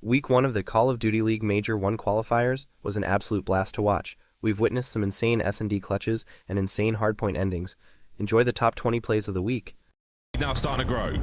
Week 1 of the Call of Duty League Major 1 qualifiers was an absolute blast to watch. We've witnessed some insane S&D clutches and insane hardpoint endings. Enjoy the top 20 plays of the week. Now starting to grow.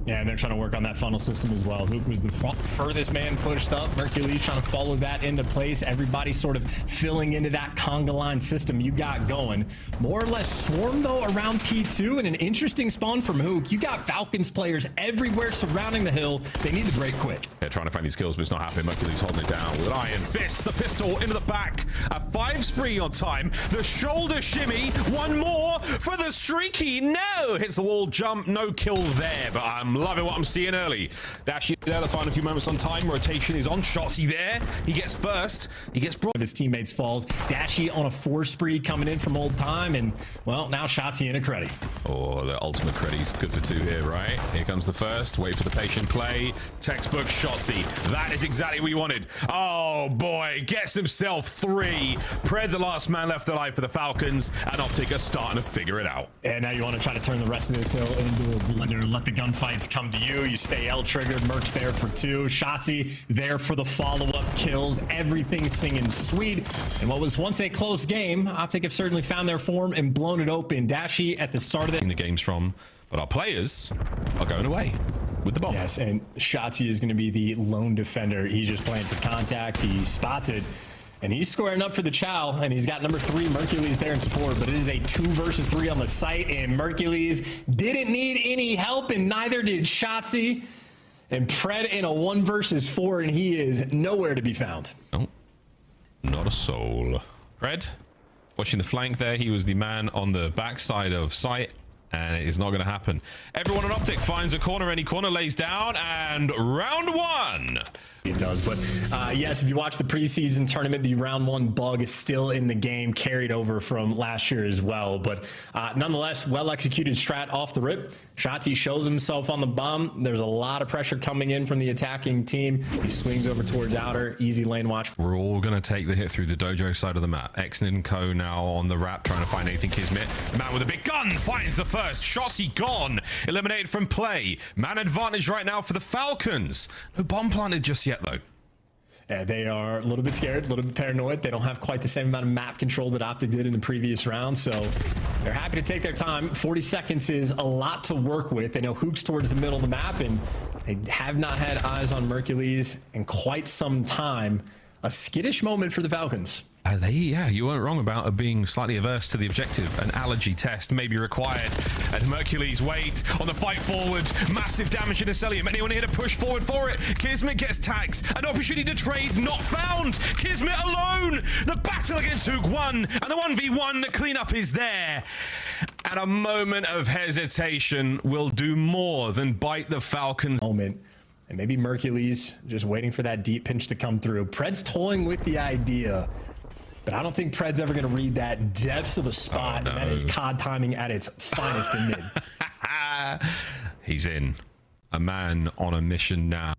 Yeah, and they're trying to work on that funnel system as well. Hook was the furthest man pushed up. Mercules trying to follow that into place. Everybody sort of filling into that conga line system you got going. More or less swarm, though, around P2, and an interesting spawn from Hook. You got Falcons players everywhere surrounding the hill. They need to break quick. They're trying to find these kills, but it's not happening. Mercules holding it down with an iron fist. The pistol into the back. A 5 spree on time. The shoulder shimmy. One more for the streaky. No! Hits the wall jump. No kill there, but I'm loving what I'm seeing early. Dashy there, the final few moments on time. Rotation is on. Shotzzy there. He gets first. He gets brought. His teammates falls. Dashy on a 4 spree coming in from old time, and well, now Shotzzy in a credit. Oh, the ultimate credit's good for 2 here, right? Here comes the first. Wait for the patient play. Textbook Shotzzy. That is exactly what you wanted. Oh boy, gets himself 3. Pred, the last man left alive for the Falcons, and Optic are starting to figure it out. And now you want to try to turn the rest of this hill into a blender. Let the gunfights come to you. You stay L triggered. Merc's there for 2. Shotzzy there for the follow-up kills. Everything singing sweet. And what was once a close game, I think have certainly found their form and blown it open. Dashy at the start of the game's from, but our players are going away with the bomb. Yes, and Shotzzy is going to be the lone defender. He's just playing for contact. He spots it, and he's squaring up for the chow, and he's got number 3 Mercules there in support, but it is a 2 versus 3 on the site, and Mercules didn't need any help, and neither did Shotzzy. And Pred in a 1 versus 4, and he is nowhere to be found. Oh, not a soul. Pred, watching the flank there, he was the man on the backside of site, and it is not going to happen. Everyone on Optic finds a corner, any corner lays down, and round 1. It does, but yes, if you watch the preseason tournament, the round 1 bug is still in the game, carried over from last year as well. But nonetheless, well executed strat off the rip. Shotzzy shows himself on the bomb. There's a lot of pressure coming in from the attacking team. He swings over towards outer, easy lane watch. We're all going to take the hit through the dojo side of the map. Exnid and Co now on the wrap, trying to find anything Kismet. The man with a big gun finds the first. Shotzzy gone. Eliminated from play. Man advantage right now for the Falcons. No bomb planted just yet, though. Yeah, they are a little bit scared, a little bit paranoid. They don't have quite the same amount of map control that Optic did in the previous round, so they're happy to take their time. 40 seconds is a lot to work with. They know Hook's towards the middle of the map, and they have not had eyes on Mercules in quite some time. A skittish moment for the Falcons. Yeah, you weren't wrong about being slightly averse to the objective. An allergy test may be required. And Mercules wait on the fight forward. Massive damage in Aselium. Anyone here to push forward for it? Kismet gets tags. An opportunity to trade not found. Kismet alone. The battle against Hook won. And the 1v1, the cleanup is there. And a moment of hesitation will do more than bite the Falcons. Moment. And maybe Mercules just waiting for that deep pinch to come through. Pred's toying with the idea, but I don't think Pred's ever going to read that depths of a spot. Oh, no. And that is COD timing at its finest in mid. He's in. A man on a mission now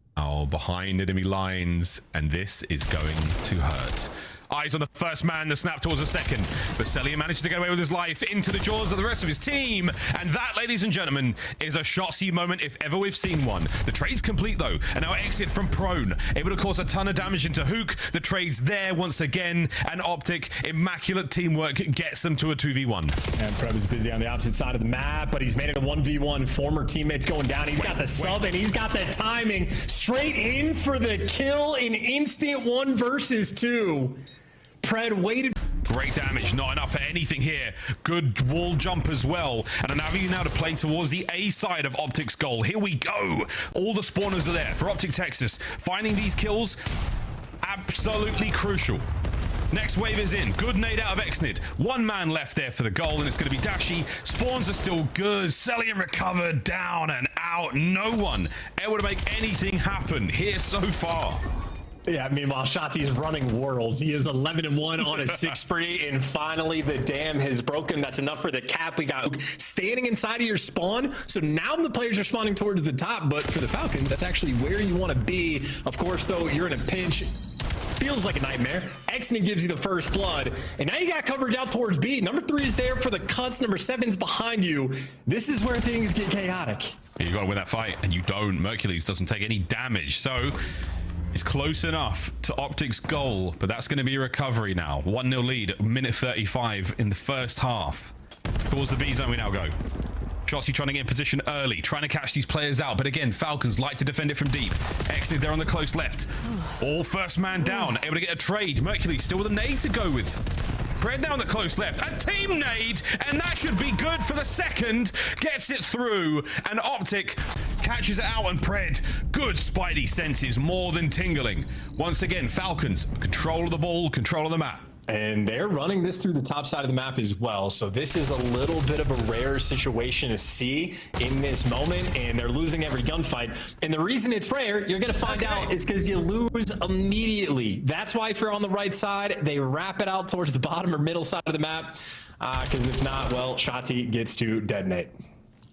behind enemy lines, and this is going to hurt. Eyes on the first man, the snap towards the second. Baselia manages to get away with his life into the jaws of the rest of his team. And that, ladies and gentlemen, is a Shotzzy moment if ever we've seen one. The trade's complete, though, and now exit from prone. Able to cause a ton of damage into Hook. The trade's there once again, and Optic, immaculate teamwork, gets them to a 2v1. And Pred is busy on the opposite side of the map, but he's made it a 1v1. Former teammates going down. He's got the sub, and he's got the timing. Straight in for the kill in instant 1 versus 2. Pred waited. Great damage, not enough for anything here. Good wall jump as well. And an avenue now to play towards the A side of Optic's goal. Here we go. All the spawners are there for Optic Texas. Finding these kills, absolutely crucial. Next wave is in. Good nade out of Exnid. 1 man left there for the goal, and it's going to be Dashy. Spawns are still good. Celian recovered, down and out. No one able to make anything happen here so far. Yeah, meanwhile, Shotzzy's running worlds. He is 11-1 on a 6 spree, and finally the dam has broken. That's enough for the cap. We got standing inside of your spawn. So now the players are spawning towards the top, but for the Falcons, that's actually where you want to be. Of course, though, you're in a pinch. Feels like a nightmare. Exnid gives you the first blood, and now you got coverage out towards B. Number 3 is there for the cuts. Number 7's behind you. This is where things get chaotic. You got to win that fight, and you don't. Mercules doesn't take any damage, so He's close enough to Optic's goal, but that's going to be a recovery now. 1-0 lead, minute 35 in the first half. Towards the B zone we now go. Shotzzy trying to get in position early, trying to catch these players out. But again, Falcons like to defend it from deep. Exit there on the close left. All first man down, able to get a trade. Mercules still with a nade to go with. Pred down the close left, a team nade, and that should be good for the second. Gets it through, and Optic catches it out, and Pred, good spidey senses, more than tingling. Once again, Falcons, control of the ball, control of the map. And they're running this through the top side of the map as well. So this is a little bit of a rare situation to see in this moment, and they're losing every gunfight. And the reason it's rare, you're going to find out, is because you lose immediately. That's why if you're on the right side, they wrap it out towards the bottom or middle side of the map. Because if not, well, Shotzzy gets to detonate.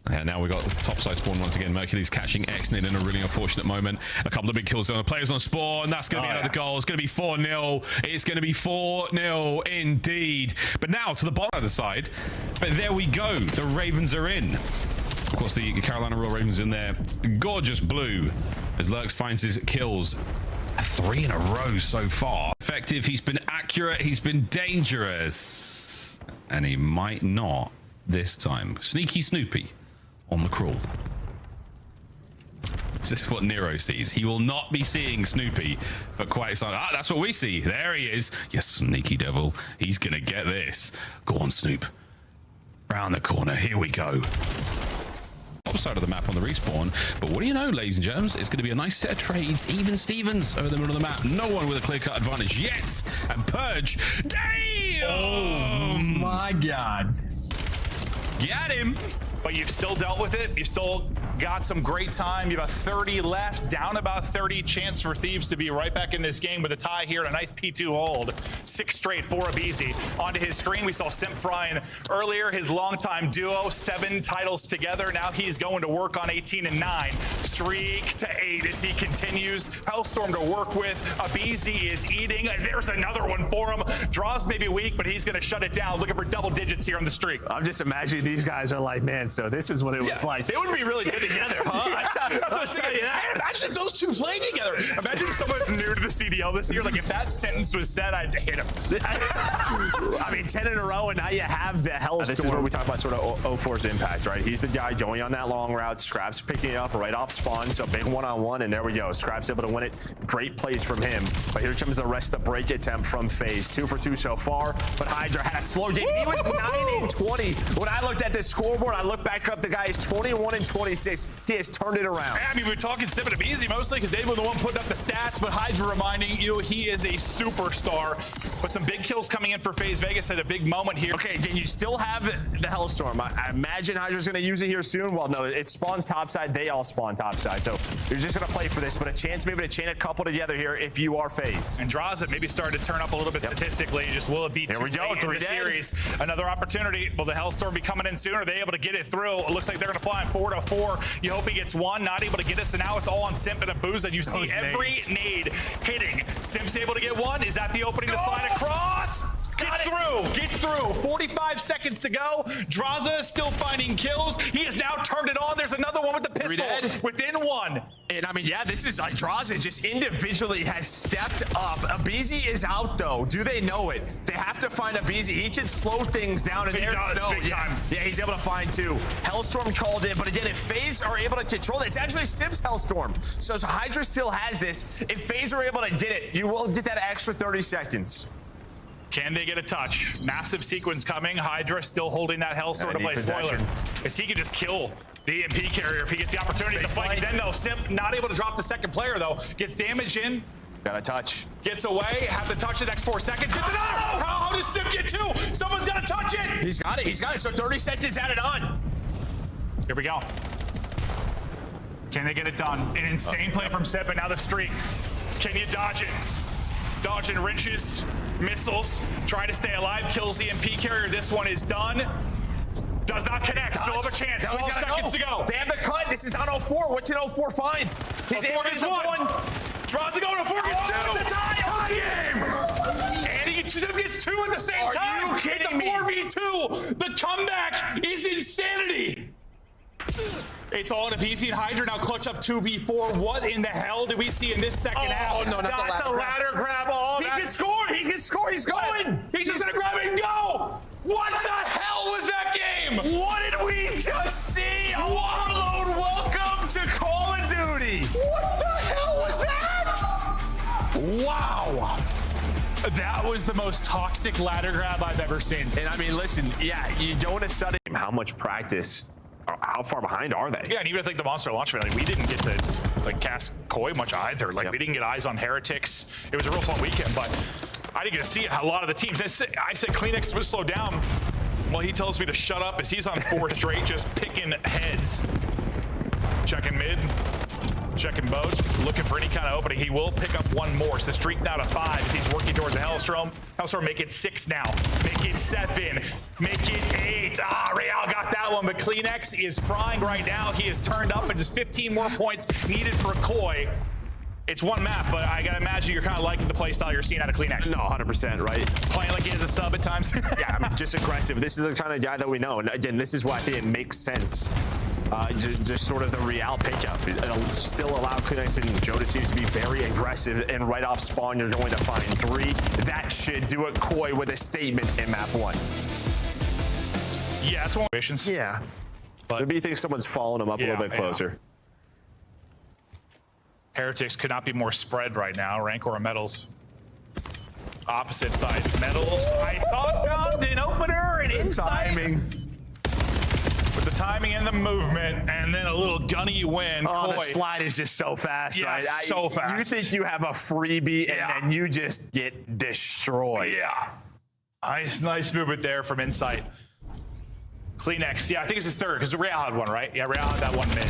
And now we've got topside spawn once again. Mercules catching X-Nid in a really unfortunate moment. A couple of big kills on the players on spawn. That's going to be another goal. It's going to be 4-0. It's going to be 4-0 indeed. But now to the bottom of the side. But there we go. The Ravens are in. Of course, the Carolina Royal Ravens in there. Gorgeous blue as Lurks finds his kills. 3 in a row so far. Effective. He's been accurate. He's been dangerous. And he might not this time. Sneaky Snoopy on the crawl. This is what Nero sees. He will not be seeing Snoopy for quite some time. Ah, that's what we see. There he is. You sneaky devil. He's gonna get this. Go on, Snoop. Round the corner. Here we go. Top side of the map on the respawn. But what do you know, ladies and germs? It's going to be a nice set of trades. Even Stevens over the middle of the map. No one with a clear-cut advantage yet. And Purge. Damn! Oh my God. Got him. But you've still dealt with it. You've still got some great time. You have a 30 left, down about 30. Chance for Thieves to be right back in this game with a tie here and a nice P2 hold. 6 straight for Abizi. Onto his screen, we saw Simp frying earlier. His longtime duo, 7 titles together. Now he's going to work on 18 and 9. Streak to 8 as he continues. Hellstorm to work with. Abizi is eating. There's another one for him. Draws may be weak, but he's going to shut it down. Looking for double digits here on the streak. I'm just imagining these guys are like, man, so this is what it was like. They would be really good together, huh? I'll tell you that. Man, imagine those two playing together. Imagine someone's new to the CDL this year. Like, if that sentence was said, I'd hit him. I mean, 10 in a row, and now you have the Hellstorm. This is where we talk about sort of 04's impact, right? He's the guy going on that long route. Scraps picking it up right off spawn. So big one-on-one, and there we go. Scraps able to win it. Great plays from him. But here comes the rest of the break attempt from FaZe. 2 for 2 so far. But Hydra had a slow game. He was 9 and 20. When I looked at this scoreboard, I looked back up. The guy is 21 and 26. He has turned it around. I mean, we're talking Simp and Abizi mostly because they were the one putting up the stats, but Hydra reminding you he is a superstar. But some big kills coming in for FaZe Vegas at a big moment here. Okay, then you still have the Hellstorm. I imagine Hydra's going to use it here soon. Well, no, it spawns topside. They all spawn topside. So you're just going to play for this, but a chance maybe to chain a couple together here if you are FaZe. And Draza maybe started to turn up a little bit statistically. Just will it be here we go, in the series? Another opportunity. Will the Hellstorm be coming in soon? Are they able to get it through? It looks like they're going to fly in 4-4. You hope he gets one. Not able to get it. So now it's all on Simp and Abuza. You see every nade hitting. Simp's able to get one. Is that the opening to slide across? Gets through. 45 seconds to go. Draza is still finding kills. He has now turned it on. There's another one with the pistol within 1. And I mean, yeah, this is like Draza just individually has stepped up. Abizi is out though. Do they know it? They have to find Abizi. He can slow things down, and he does, big time. Yeah, he's able to find 2. Hellstorm called in, but again, if FaZe are able to control it, it's actually Simp's Hellstorm. So Hydra still has this. If FaZe are able to get it, you will get that extra 30 seconds. Can they get a touch? Massive sequence coming. Hydra still holding that Hellstorm to play spoiler. As he can just kill the EMP carrier if he gets the opportunity. The fight is in though. Simp not able to drop the second player though. Gets damage in. Got a touch. Gets away. Have the touch the next 4 seconds. Gets another. How does Simp get 2? Someone's got to touch it. He's got it. He's got it. So 30 seconds added on. Here we go. Can they get it done? An insane play from Simp, and now the streak. Can you dodge it? Dodging wrenches, missiles, try to stay alive, kills the EMP carrier. This one is done. Does not connect. Still have a chance. 12 seconds to go. They have the cut. This is on 04. What did 04 find? His 04 gets 1. Draws to go. 04 gets 2. It's a tie game. And he gets 2 at the same time. Are you kidding me? The 4v2. The comeback is insanity. It's all in a BZ and Hydra now clutch up 2v4. What in the hell do we see in this second half? No, That's a ladder grab. Oh, He can score. He can score. He's going. He's just gonna grab it and go. What the hell was that game? What did we just see? Warlord, welcome to Call of Duty. What the hell was that? Wow. That was the most toxic ladder grab I've ever seen. And I mean, listen, yeah, you don't want to study how much practice, how far behind are they? Yeah, and even like the monster launch, like, we didn't get to like cast Koi much either. Like we didn't get eyes on Heretics. It was a real fun weekend, but I didn't get to see a lot of the teams. I said Kleenex would slow down. Well, he tells me to shut up as he's on 4 straight, just picking heads. Checking mid, checking bows, looking for any kind of opening. He will pick up one more. So streak now to 5 as he's working towards the Hellstorm. Hellstorm, make it 6 now. Make it 7. Make it 8. Real got that one, but Kleenex is frying right now. He is turned up and just 15 more points needed for a Koi. It's one map, but I gotta imagine you're kind of liking the playstyle you're seeing out of Kleenex. No, 100%, right? Playing like he has a sub at times. Yeah, I mean, just aggressive. This is the kind of guy that we know. And again, this is why I think it makes sense. Just sort of the Real pickup. It'll still allow Kleenex and Jodeci to be very aggressive, and right off spawn, you're going to find 3. That should do it Koi with a statement in map 1. Yeah, that's one of the missions. Yeah. But maybe you think someone's following him up a little bit closer. Heretics could not be more spread right now. Rancor and Metals. Opposite sides. Metals, I thought found an opener and inside. Timing. With the timing and the movement, and then a little gunny win. Oh, the Koi. slide is just so fast, Yeah, right? so fast. You think you have a freebie, and then you just get destroyed. Yeah. Nice movement there from Insight. Kleenex, yeah, I think it's his 3rd, because Real had one, right? Yeah, Real had that one mid.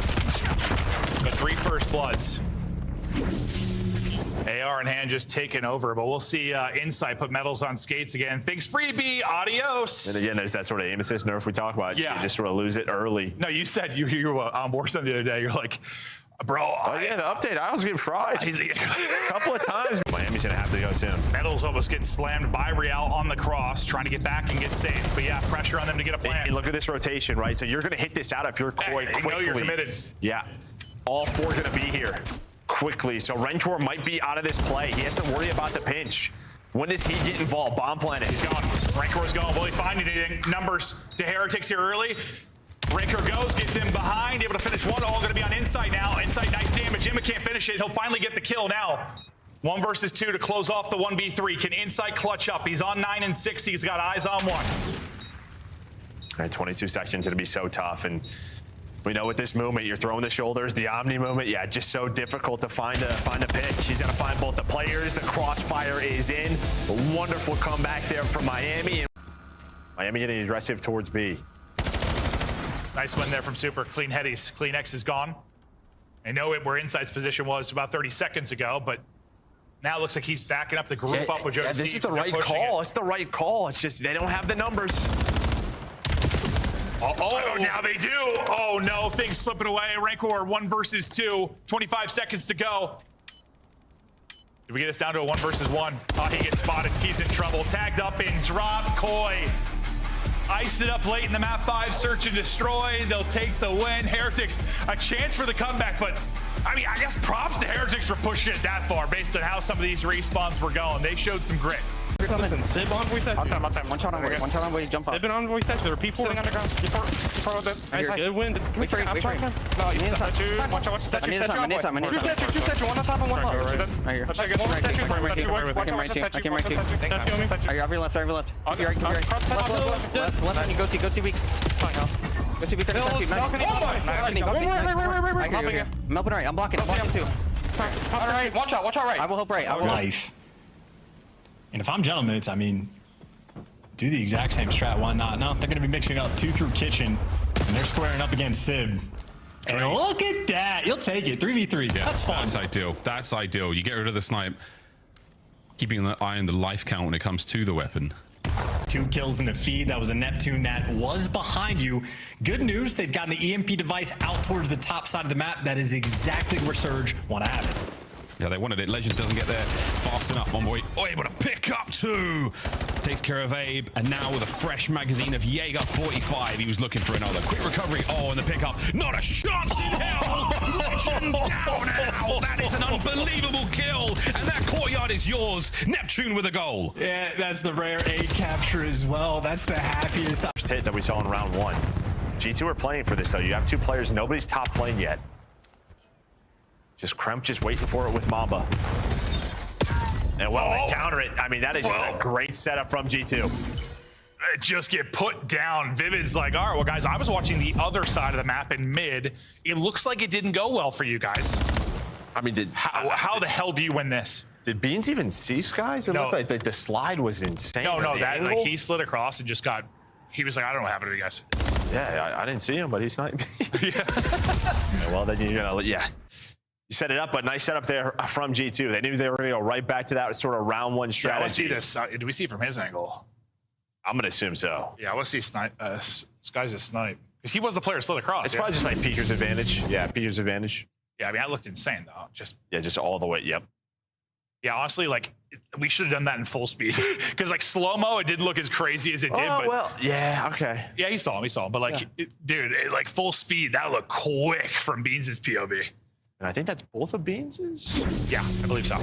The 3 first bloods. AR in hand just taking over, but we'll see Insight put Metals on skates again. Thanks, freebie. Adios. And again, there's that sort of aim assist nerf we talk about. Yeah. You just sort of lose it early. No, you said you were on Warzone the other day. You're like, bro. Oh, yeah, the update. I was getting fried. A couple of times. Miami's going to have to go soon. Metals almost gets slammed by Real on the cross, trying to get back and get safe. But yeah, pressure on them to get a plan. And look at this rotation, right? So you're going to hit this out if you're Koi quickly. You know you're committed. Yeah. All 4 going to be here quickly. So Rancor might be out of this play. He has to worry about the pinch. When does he get involved? Bomb planet. He's gone. Rancor's gone. Will he find anything? Numbers to Heretics here early. Rancor goes, gets him behind, able to finish one. All going to be on Insight now. Insight, nice damage. Emma can't finish it. He'll finally get the kill now. 1 versus 2 to close off the 1v3. Can Insight clutch up? He's on 9 and 6. He's got eyes on 1. All right, 22 sections. It'll be so tough. And we know with this movement, you're throwing the shoulders, the Omni movement, yeah, just so difficult to find a pick. He's got to find both the players. The crossfire is in. A wonderful comeback there from Miami. Miami getting aggressive towards B. Nice win there from Super. Clean headies. Kleenex is gone. I know where Insight's position was about 30 seconds ago, but now it looks like he's backing up the group up with Joe. Yeah, this is the right call. It's the right call. It's just they don't have the numbers. Oh, now they do. Oh, no. Things slipping away. Rancor, 1 versus 2. 25 seconds to go. Did we get us down to a 1 versus 1? Oh, he gets spotted. He's in trouble. Tagged up and dropped. Koi. Ice it up late in the map 5. Search and destroy. They'll take the win. Heretics, a chance for the comeback, but I mean, I guess props to Heretics for pushing it that far based on how some of these respawns were going. They showed some grit. They've been on voice set. One shot on voice, jump up. They've been on voice set. They're P4 sitting underground. P4 good win. Wait for it. No, you need to watch out. I need time. Two statue. One on top and one left. Right here. I came right to you. Are you over your left? Left. Left. And go see weak. Go see weak. I'm helping right. I'm blocking too. Alright, watch out right. I will help right. Life. And if I'm Gentlemen, I mean, do the exact same strat. Why not? No, they're going to be mixing up 2 through kitchen, and they're squaring up against Sib. And look at that. You'll take it. 3v3. Yeah, that's fun. That's ideal. That's ideal. You get rid of the snipe, keeping an eye on the life count when it comes to the weapon. 2 kills in the feed. That was a Neptune that was behind you. Good news, they've gotten the EMP device out towards the top side of the map. That is exactly where Surge want to have it. Yeah, they wanted it. Legend doesn't get there fast enough. Envoy able to pick up 2. Takes care of Abe. And now with a fresh magazine of Jaeger 45, he was looking for another. Quick recovery. Oh, and the pickup. Not a chance in hell. Legend down now. That is an unbelievable kill. And that courtyard is yours. Neptune with a goal. Yeah, that's the rare A capture as well. That's the happiest hit that we saw in round 1. G2 are playing for this, though. You have 2 players. Nobody's top playing yet. Just Kremp just waiting for it with Mamba. And they counter it. I mean, that is just a great setup from G2. Just get put down. Vivid's like, all right, well, guys, I was watching the other side of the map in mid. It looks like it didn't go well for you guys. I mean, how the hell do you win this? Did Beans even see Skies? It looked like the slide was insane. No, that like he slid across and just got. He was like, I don't know what happened to you guys. Yeah, I didn't see him, but he's not. Yeah. Well, then you're gonna You set it up, but nice setup there from G2. They knew they were going to go right back to that sort of round 1 strategy. Yeah, I want to see this. Do we see it from his angle? I'm going to assume so. Yeah, I want to see Skies' snipe. Because he was the player slid across. It's probably just like Peeker's advantage. Yeah, Peeker's advantage. Yeah, I mean, that looked insane, though. Just all the way. Yep. Yeah, honestly, like, we should have done that in full speed. Because, like, slow-mo, it didn't look as crazy as it did. But well, yeah, okay. Yeah, he saw him. But, like, dude, like, full speed, that looked quick from Beans' POV. And I think that's both of Beans's? Yeah, I believe so.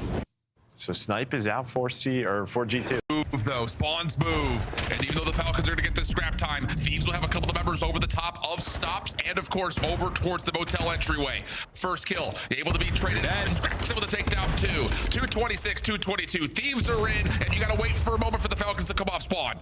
So Snipe is out for G2. Move though, spawns move. And even though the Falcons are gonna get the scrap time, Thieves will have a couple of members over the top of stops and of course over towards the motel entryway. First kill, able to be traded and Scrap's able to take down 2. 226, 222. Thieves are in, and you gotta wait for a moment for the Falcons to come off spawn.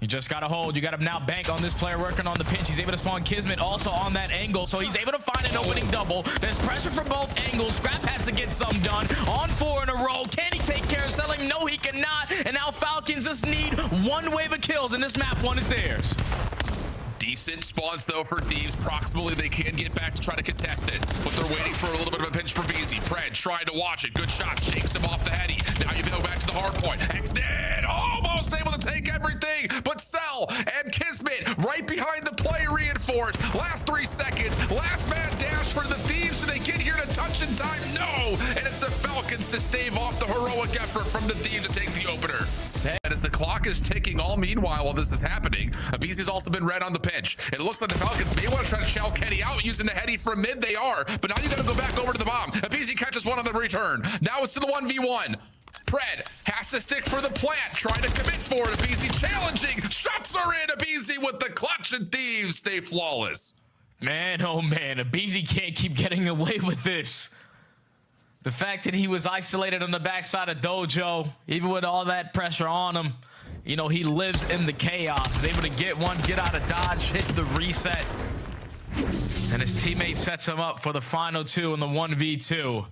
You just gotta hold. You gotta now bank on this player working on the pinch. He's able to spawn Kismet also on that angle, so he's able to find an opening double. There's pressure from both angles. Scrap has to get some done. On 4 in a row. Can he take care of selling? No, he cannot. And now Falcons just need 1 wave of kills, and this map 1 is theirs. Decent spawns though for Thieves. Proximally, they can get back to try to contest this, but they're waiting for a little bit of a pinch for BZ. Pred trying to watch it. Good shot. Shakes him off the heady. Now you go back to the hard point. X dead. Almost able to take everything, but Cell and Kismet right behind the play reinforced. Last 3 seconds. Last man dash for the Thieves. Do they get here to touch in time? No. And it's the Falcons to stave off the heroic effort from the Thieves to take the opener. And as the clock is ticking, all meanwhile while this is happening, Abizi's also been red on the pinch. It looks like the Falcons may want to try to shell Kenny out using the heady from mid. They are, but now you got to go back over to the bomb. Abizi catches one on the return. Now it's to the 1v1. Pred has to stick for the plant, trying to commit for it. Abizi challenging. Shots are in. Abizi with the clutch, and Thieves stay flawless. Man, oh man, Abizi can't keep getting away with this. The fact that he was isolated on the backside of Dojo, even with all that pressure on him, you know, he lives in the chaos. He's able to get one, get out of dodge, hit the reset. And his teammate sets him up for the final 2 in the 1v2.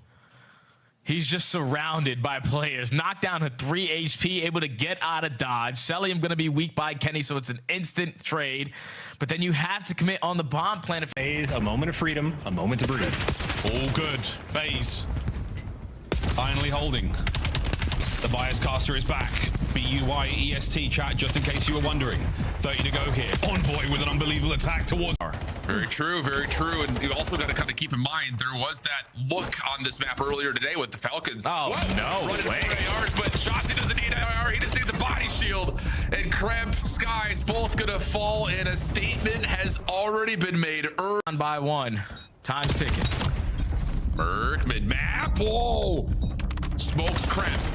He's just surrounded by players. Knocked down to 3 HP, able to get out of dodge. Celium going to be weak by Kenny, so it's an instant trade. But then you have to commit on the bomb plant. FaZe, a moment of freedom, a moment to breathe. All good. FaZe finally holding. The bias caster is back. BUYEST chat, just in case you were wondering. 30 to go here. Envoy with an unbelievable attack towards. Very true, very true. And you also got to kind of keep in mind there was that look on this map earlier today with the Falcons. Oh, no way. ARs, but Shotzzy doesn't need an AR. He just needs a body shield. And Kremp, Skies both going to fall, and a statement has already been made. On by 1. Time's ticking. Merc mid-map. Whoa! Smokes Kremp.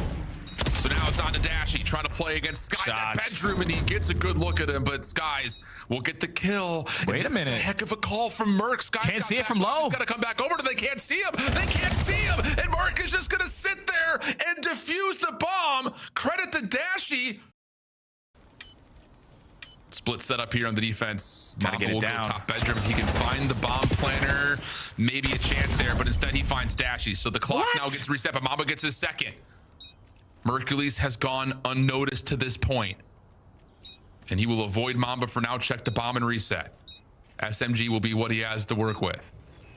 So now it's on to Dashy, trying to play against Skies at bedroom, and he gets a good look at him, but Skies will get the kill. Wait a minute. Is a heck of a call from Merc. Skies can't see it from low. He's got to come back over to They can't see him. They can't see him. And Merc is just going to sit there and defuse the bomb. Credit to Dashy. Split setup here on the defense. Gotta get it down. Go top bedroom. He can find the bomb planner. Maybe a chance there, but instead he finds Dashy. So the clock now gets reset, but Mamba gets his second. Mercules has gone unnoticed to this point, and he will avoid Mamba for now. Check the bomb and reset. SMG will be what he has to work with.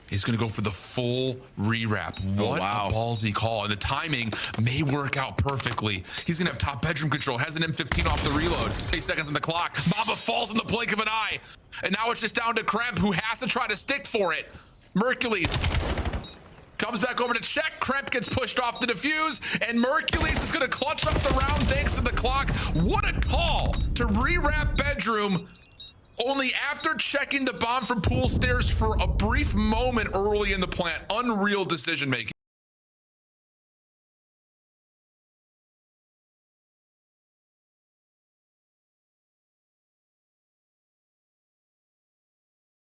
He's going to go for the full rewrap. What a ballsy call. And the timing may work out perfectly. He's going to have top bedroom control. Has an M15 off the reload. 8 seconds on the clock. Mamba falls in the blink of an eye. And now it's just down to Kremp, who has to try to stick for it. Mercules Comes back over to check. Kremp gets pushed off the defuse, and Mercules is going to clutch up the round thanks to the clock. What a call to rewrap bedroom only after checking the bomb from pool stairs for a brief moment early in the plant. Unreal decision making.